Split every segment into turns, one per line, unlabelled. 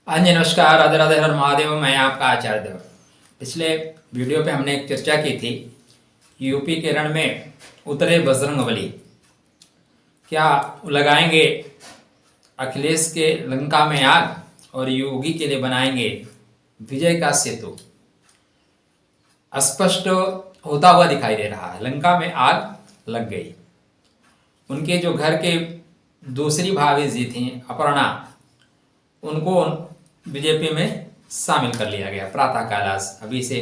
हाँ जी, नमस्कार, राधे राधे, हर महादेव। मैं आपका आचार्य देव। पिछले वीडियो पे हमने एक चर्चा की थी, यूपी के रण में उतरे बजरंगबली, क्या लगाएंगे अखिलेश के लंका में आग और योगी के लिए बनाएंगे विजय का सेतु। स्पष्ट होता हुआ दिखाई दे रहा है, लंका में आग लग गई। उनके जो घर के दूसरी भाभी जी थी अपर्णा, उनको बीजेपी में शामिल कर लिया गया प्रातः काल, आज अभी से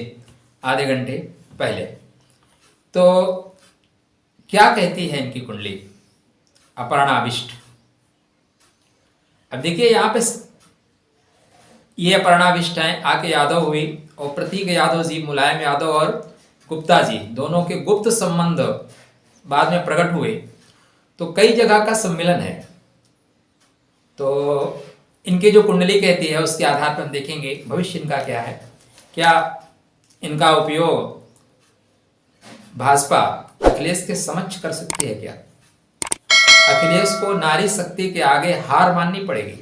आधे घंटे पहले। तो क्या कहती है इनकी कुंडली अपर्णाविष्ट। अब देखिए यहाँ पे ये अपर्णाविष्ट हैं, आके यादव हुई, और प्रतीक यादव जी, मुलायम यादव और गुप्ता जी, दोनों के गुप्त संबंध बाद में प्रकट हुए। तो कई जगह का सम्मिलन है। तो इनकी जो कुंडली कहती है उसके आधार पर हम देखेंगे भविष्य इनका क्या है। क्या इनका उपयोग भाजपा अखिलेश के समक्ष कर सकती है? क्या अखिलेश को नारी शक्ति के आगे हार माननी पड़ेगी?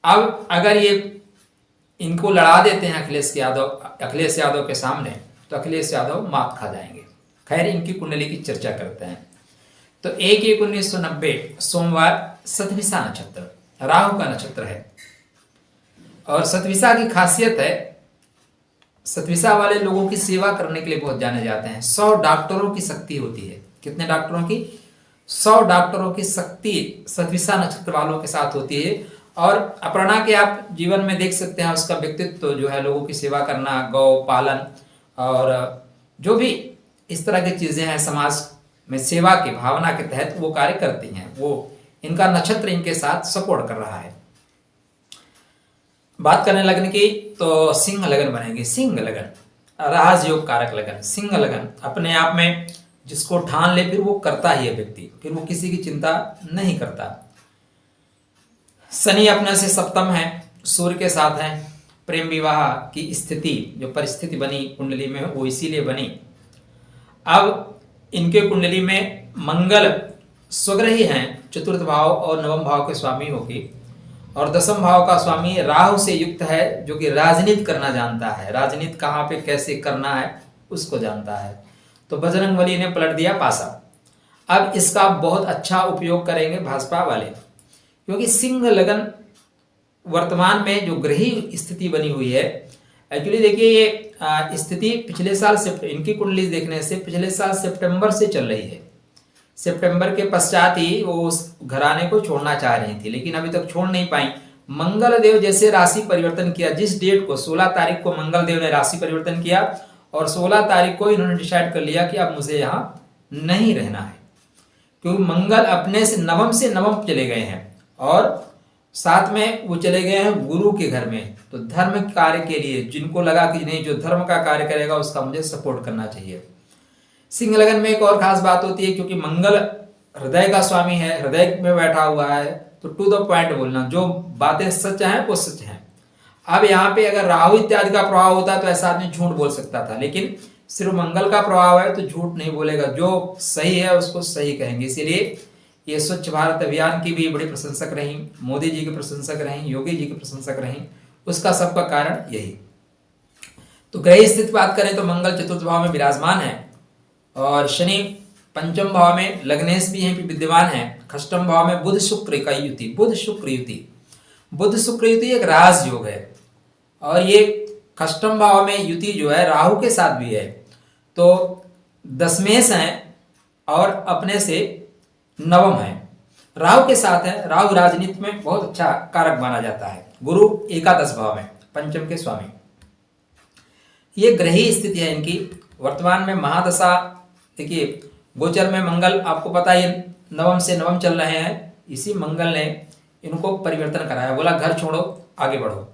अब अगर ये इनको लड़ा देते हैं अखिलेश यादव के सामने, तो अखिलेश यादव मात खा जाएंगे। खैर, इनकी कुंडली की चर्चा करते हैं। तो 1/1/1990 सोमवार, सतभिसा नक्षत्र, राहु का नक्षत्र है। और सतभिसा की खासियत है, सतभिसा वाले लोगों की सेवा करने के लिए बहुत जाने जाते हैं। 100 डॉक्टरों की शक्ति होती है। कितने डॉक्टरों की? 100 डॉक्टरों की शक्ति सतभिसा नक्षत्र वालों के साथ होती है। और अपर्णा के आप जीवन में देख सकते हैं, उसका व्यक्तित्व जो है लोगों की सेवा करना, गौ पालन और जो भी इस तरह की चीजें हैं समाज में सेवा की भावना के तहत वो कार्य करती हैं। वो इनका नक्षत्र इनके साथ सपोर्ट कर रहा है। बात करने लगन की तो सिंह लगन बनेगी। सिंह लगन राजयोग कारक लगन। सिंह लगन अपने आप में जिसको ठान ले फिर वो करता ही है व्यक्ति, फिर वो किसी की चिंता नहीं करता। शनि अपने से सप्तम है, सूर्य के साथ है। प्रेम विवाह की स्थिति जो परिस्थिति बनी कुंडली में वो इसीलिए बनी। अब इनके कुंडली में मंगल स्वग्रही हैं, चतुर्थ भाव और नवम भाव के स्वामी होगी, और दसम भाव का स्वामी राहु से युक्त है, जो कि राजनीति करना जानता है। राजनीति कहाँ पे कैसे करना है उसको जानता है। तो बजरंगबली ने पलट दिया पासा। अब इसका बहुत अच्छा उपयोग करेंगे भाजपा वाले, क्योंकि सिंह लगन वर्तमान में जो ग्रही स्थिति बनी हुई है, एक्चुअली देखिए ये स्थिति पिछले साल से, इनकी कुंडली देखने से पिछले साल सितंबर से चल रही है। सितंबर के पश्चात ही वो उस घराने को छोड़ना चाह रही थी, लेकिन अभी तक छोड़ नहीं पाई। मंगल देव जैसे राशि परिवर्तन किया, जिस डेट को 16 तारीख को मंगल देव ने राशि परिवर्तन किया, और 16 तारीख को इन्होंने डिसाइड कर लिया कि अब मुझे यहाँ नहीं रहना है, क्योंकि मंगल अपने से नवम चले गए हैं, और साथ में वो चले गए हैं गुरु के घर में। तो धर्म कार्य के लिए जिनको लगा कि नहीं, जो धर्म का कार्य करेगा उसका मुझे सपोर्ट करना चाहिए। सिंह लगन में एक और खास बात होती है, क्योंकि मंगल हृदय का स्वामी है, हृदय में बैठा हुआ है, तो टू द पॉइंट बोलना, जो बातें सच हैं वो सच हैं। अब यहाँ पे अगर राहु इत्यादि का प्रभाव होता तो ऐसा आदमी झूठ बोल सकता था, लेकिन सिर्फ मंगल का प्रभाव है तो झूठ नहीं बोलेगा, जो सही है उसको सही कहेंगे। इसीलिए ये स्वच्छ भारत अभियान की भी बड़ी प्रशंसक रही, मोदी जी की प्रशंसक रही, योगी जी की प्रशंसक रही। उसका सबका कारण यही। तो ग्रह स्थिति बात करें तो मंगल चतुर्थ भाव में विराजमान है, और शनि पंचम भाव में लग्नेश भी यहीं विद्यमान है। खष्टम भाव में बुध शुक्र का युति, बुध शुक्र युति एक राज योग है, और ये खष्टम भाव में युति जो है राहु के साथ भी है। तो दशमेश है और अपने से नवम है, राहु के साथ है। राहु राजनीति में बहुत अच्छा कारक माना जाता है। गुरु एकादश भाव में, पंचम के स्वामी। ये ग्रही स्थिति है इनकी वर्तमान में। महादशा देखिए, गोचर में मंगल आपको पता है नवम से नवम चल रहे हैं। इसी मंगल ने इनको परिवर्तन कराया, बोला घर छोड़ो आगे बढ़ो।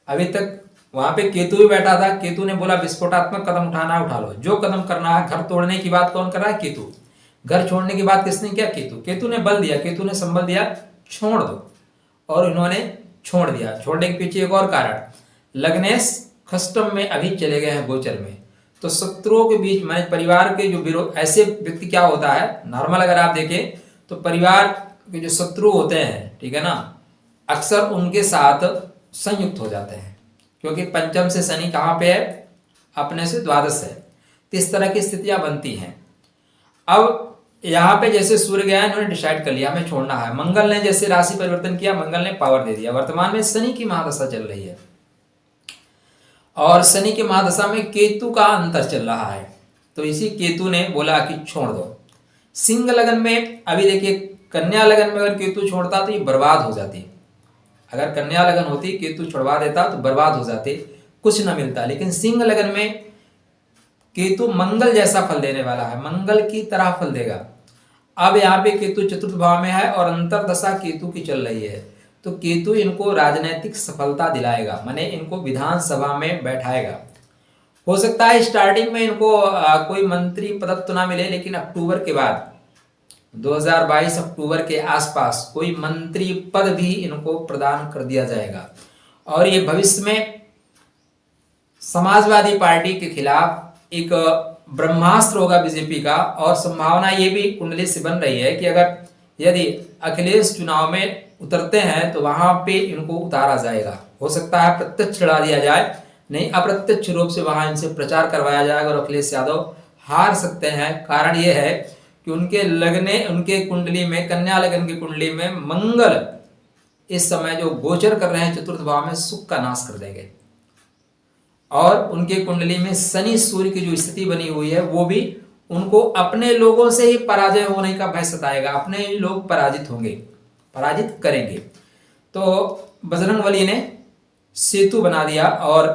अभी तक वहां पे केतु भी बैठा था, केतु ने बोला विस्फोटात्मक कदम उठाना उठा लो, जो कदम करना है। घर तोड़ने की बात कौन कर रहा है? केतु। घर छोड़ने की बात किसने किया? केतु। केतु ने बल दिया, केतु ने संबल दिया, छोड़ दो, और इन्होंने छोड़ दिया। छोड़ने के पीछे एक और कारण, लग्नेश खष्टम में अभी चले गए हैं गोचर में। तो शत्रुओं के बीच माने परिवार के जो विरोध, ऐसे व्यक्ति क्या होता है नॉर्मल अगर आप देखें तो परिवार के जो शत्रु होते हैं, ठीक है ना, अक्सर उनके साथ संयुक्त हो जाते हैं, क्योंकि पंचम से शनि कहाँ पे है, अपने से द्वादश है। तो इस तरह की स्थितियां बनती हैं। अब यहाँ पे जैसे सूर्य गया, इन्होंने डिसाइड कर लिया हमें छोड़ना है। मंगल ने जैसे राशि परिवर्तन किया, मंगल ने पावर दे दिया। वर्तमान में शनि की महादशा चल रही है और शनि की महादशा में केतु का अंतर चल रहा है। तो इसी केतु ने बोला कि छोड़ दो। सिंह लगन में अभी देखिए, कन्या लगन में अगर केतु छोड़ता तो ये बर्बाद हो जाती। अगर कन्या लगन होती, केतु छुड़वा देता तो बर्बाद हो जाते, कुछ ना मिलता। लेकिन सिंह लगन में केतु मंगल जैसा फल देने वाला है, मंगल की तरह फल देगा। अब यहाँ पे केतु चतुर्थ भाव में है और अंतरदशा केतु की चल रही है, तो केतु इनको राजनीतिक सफलता दिलाएगा, माने इनको विधानसभा में बैठाएगा। हो सकता है स्टार्टिंग में इनको कोई मंत्री पद तो ना मिले, लेकिन अक्टूबर के बाद 2022 अक्टूबर के आसपास कोई मंत्री पद भी इनको प्रदान कर दिया जाएगा। और ये भविष्य में समाजवादी पार्टी के खिलाफ एक ब्रह्मास्त्र होगा बीजेपी का। और संभावना ये भी कुंडली से बन रही है कि अगर यदि अखिलेश चुनाव में उतरते हैं तो वहां पे इनको उतारा जाएगा। हो सकता है प्रत्यक्ष लड़ा दिया जाए, नहीं अप्रत्यक्ष रूप से वहां इनसे प्रचार करवाया जाएगा और अखिलेश यादव हार सकते हैं। कारण ये है कि उनके कुंडली में, कन्या लगन की कुंडली में मंगल इस समय जो गोचर कर रहे हैं चतुर्थ भाव में, सुख का नाश कर देंगे। और उनके कुंडली में शनि सूर्य की जो स्थिति बनी हुई है, वो भी उनको अपने लोगों से ही पराजय होने का भय सताएगा। अपने ही लोग पराजित होंगे, पराजित करेंगे। तो बजरंगबली ने सेतु बना दिया और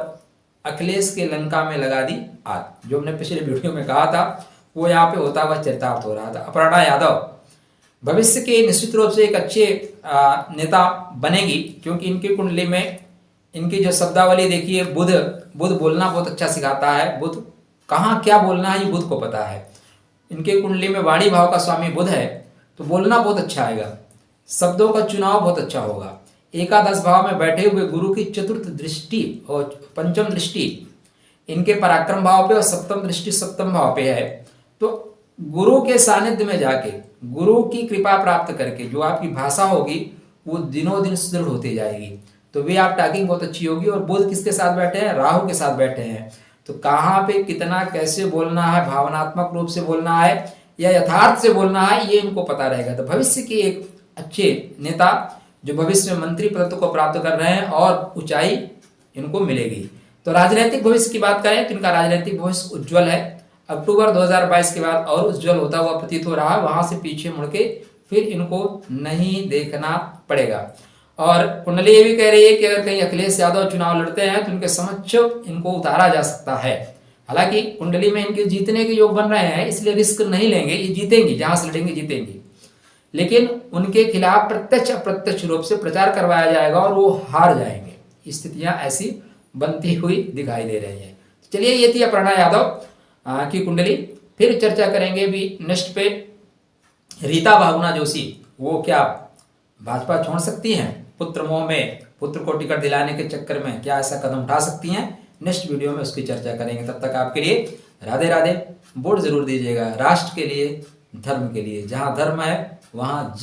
अखिलेश के लंका में लगा दी आग। जो हमने पिछले वीडियो में कहा था वो यहाँ पे होता हुआ चरितार्थ हो रहा था। अपर्णा यादव भविष्य के निश्चित रूप से एक अच्छे नेता बनेगी, क्योंकि इनकी कुंडली में इनकी जो शब्दावली देखिए, बुध बोलना बहुत अच्छा सिखाता है। बुध कहाँ क्या बोलना है ये बुध को पता है। इनके कुंडली में वाणी भाव का स्वामी बुध है, तो बोलना बहुत अच्छा आएगा, शब्दों का चुनाव बहुत अच्छा होगा। एकादश भाव में बैठे हुए गुरु की चतुर्थ दृष्टि और पंचम दृष्टि इनके पराक्रम भाव पे और सप्तम दृष्टि सप्तम भाव पे है। तो गुरु के सानिध्य में जाके, गुरु की कृपा प्राप्त करके जो आपकी भाषा होगी वो दिनों दिन सुदृढ़ होती जाएगी। तो वे आप टॉकिंग बहुत अच्छी होगी। और बुध किसके साथ बैठे हैं, राहु के साथ बैठे हैं। तो कहाँ पे कितना कैसे बोलना है, भावनात्मक रूप से बोलना है या यथार्थ से बोलना है, ये इनको पता रहेगा। तो भविष्य के एक अच्छे नेता जो भविष्य में मंत्री पद को प्राप्त कर रहे हैं और ऊंचाई इनको मिलेगी। तो राजनीतिक भविष्य की बात करें तो इनका राजनीतिक भविष्य उज्जवल है। अक्टूबर 2022 के बाद और उज्जवल होता हुआ प्रतीत हो रहा है। वहां से पीछे मुड़ के फिर इनको नहीं देखना पड़ेगा। और कुंडली ये भी कह रही है कि अगर कहीं अखिलेश यादव चुनाव लड़ते हैं तो उनके समक्ष इनको उतारा जा सकता है। हालांकि कुंडली में इनके जीतने के योग बन रहे हैं, इसलिए रिस्क नहीं लेंगे, ये जीतेंगी, जहां से लड़ेंगे जीतेंगी। लेकिन उनके खिलाफ प्रत्यक्ष अप्रत्यक्ष रूप से प्रचार करवाया जाएगा और वो हार जाएंगे। स्थितियां ऐसी बनती हुई दिखाई दे रही है। चलिए, ये थी अपर्णा यादव की कुंडली। फिर चर्चा करेंगे भी नेक्स्ट पे रीता बहुगुणा जोशी, वो क्या भाजपा छोड़ सकती हैं? पुत्र मोह में पुत्र को टिकट दिलाने के चक्कर में क्या ऐसा कदम उठा सकती हैं? नेक्स्ट वीडियो में उसकी चर्चा करेंगे। तब तक आपके लिए राधे राधे। वोट जरूर दीजिएगा राष्ट्र के लिए, धर्म के लिए। जहां धर्म है वहां जय।